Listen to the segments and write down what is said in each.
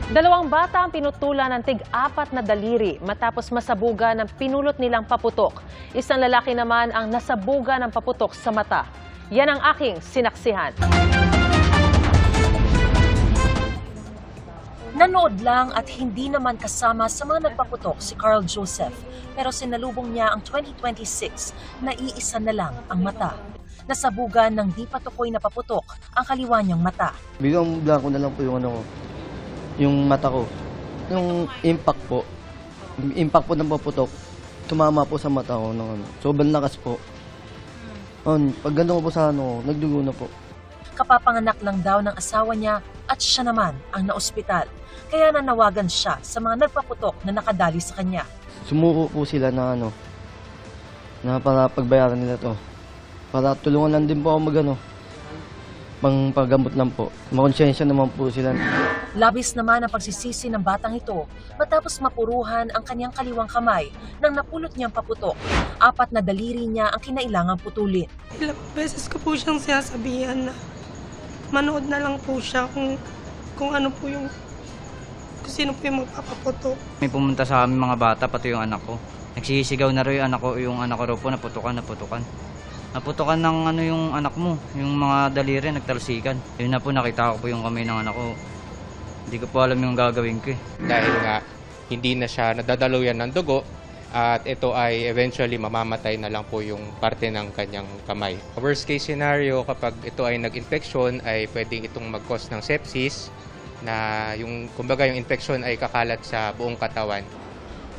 Dalawang bata ang pinutulan ng tig-4 na daliri matapos masabuga ng pinulot nilang paputok. Isang lalaki naman ang nasabuga ng paputok sa mata. Yan ang aking sinaksihan. Nanood lang at hindi naman kasama sa mga nagpaputok si Carl Joseph, pero sinalubong niya ang 2026 na iisa na lang ang mata. Nasabugan ng di patukoy na paputok ang kaliwa niyang mata. Biglang blanco na lang po yung mata ko. Yung impact po ng paputok, tumama po sa mata ko. Sobrang lakas po. Pag gano'n po sa nagdugo na po. Kapapanganak lang daw ng asawa niya at siya naman ang naospital. Kaya nanawagan siya sa mga nagpaputok na nakadali sa kanya. Sumuko po sila na na para pagbayaran nila to. Para tulungan lang din po ako pangpagamot lang po. Makonsensya naman po sila. Labis naman ang pagsisisi ng batang ito matapos mapuruhan ang kanyang kaliwang kamay nang napulot niyang paputok. 4 na daliri niya ang kinailangang putulin. Ilang beses ko po siyang sinasabihan na manood na lang po siya kung ano po kung sino po yung magpapaputok. May pumunta sa amin mga bata, pati yung anak ko. Nagsisigaw na rin yung anak ko raw po, naputukan. Naputukan ng yung anak mo, yung mga daliri, nagtalsikan. Yun na po, nakita ko po yung kamay ng anak ko. Hindi ko po alam yung gagawin ko eh. Dahil nga, hindi na siya nadadaluyan ng dugo at ito ay eventually mamamatay na lang po yung parte ng kanyang kamay. Worst case scenario, kapag ito ay nag-infeksyon, ay pwedeng itong mag-cause ng sepsis na yung infeksyon ay kakalat sa buong katawan.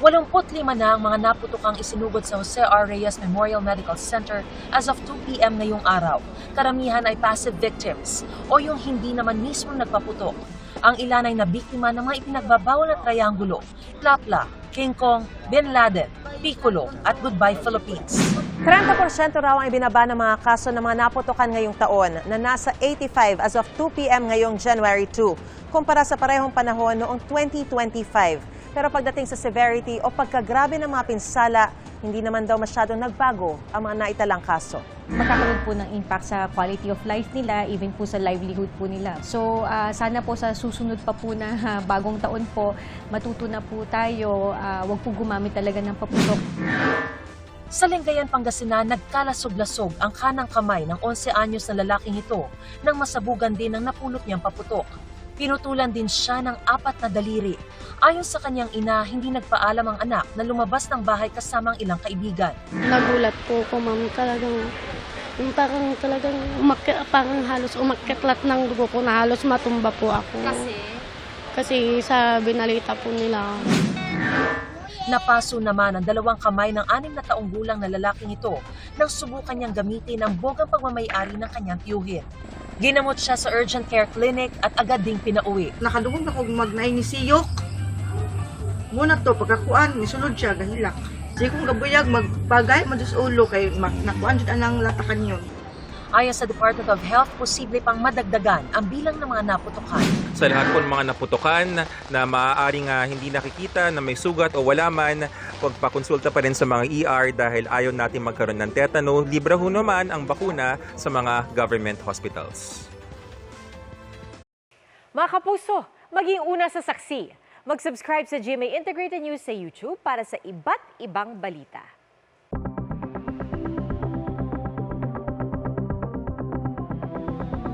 85 na ang mga naputokang isinugod sa Jose R. Reyes Memorial Medical Center as of 2 p.m. ngayong araw. Karamihan ay passive victims o yung hindi naman mismo nagpaputok. Ang ilan ay nabiktima ng mga ipinagbabawal na triangulo, Plapla, King Kong, Bin Laden, Piccolo at Goodbye Philippines. 30% raw ang ibinaba ng mga kaso ng mga naputokan ngayong taon na nasa 85 as of 2 p.m. ngayong January 2 kumpara sa parehong panahon noong 2025. Pero pagdating sa severity o pagkagrabe ng mga pinsala, hindi naman daw masyadong nagbago ang mga naitalang kaso. Magkakaroon po ng impact sa quality of life nila, even po sa livelihood po nila. So sana po sa susunod pa po na bagong taon po, matuto na po tayo, wag po gumamit talaga ng paputok. Sa Lingayen, Pangasinan, nagkalasog-lasog ang kanang kamay ng 11 anyos na lalaking ito nang masabugan din ng napulot niyang paputok. Pinutulan din siya ng 4 na daliri. Ayon sa kanyang ina, hindi nagpaalam ang anak na lumabas ng bahay kasama ang ilang kaibigan. Nagulat po ako, ma'am. Talagang parang halos umakyat ng dugo ko na halos matumba po ako. Kasi sa binalita po nila. Napaso naman ang 2 kamay ng 6 na taong gulang na lalaking ito nang subukan niyang gamitin ang bogang pagmamayari ng kanyang tiyuhin. Ginamot siya sa urgent care clinic at agad ding pinauwi. Nakadungog na kog magnay ni siyok. Muna to, pagkakuan, misunod siya, gahilak. Di kong gabuyag, magpagay, madus ulo, kay nakuan dyan anang latakan yun. Ayon sa Department of Health, posible pang madagdagan ang bilang ng mga naputokan. Sa lahat po ng mga naputokan na maaaring hindi nakikita, na may sugat o wala man, pagpakonsulta pa rin sa mga ER dahil ayaw natin magkaroon ng tetano. Libre ho naman ang bakuna sa mga government hospitals. Mga kapuso, maging una sa saksi. Mag-subscribe sa GMA Integrated News sa YouTube para sa iba't ibang balita.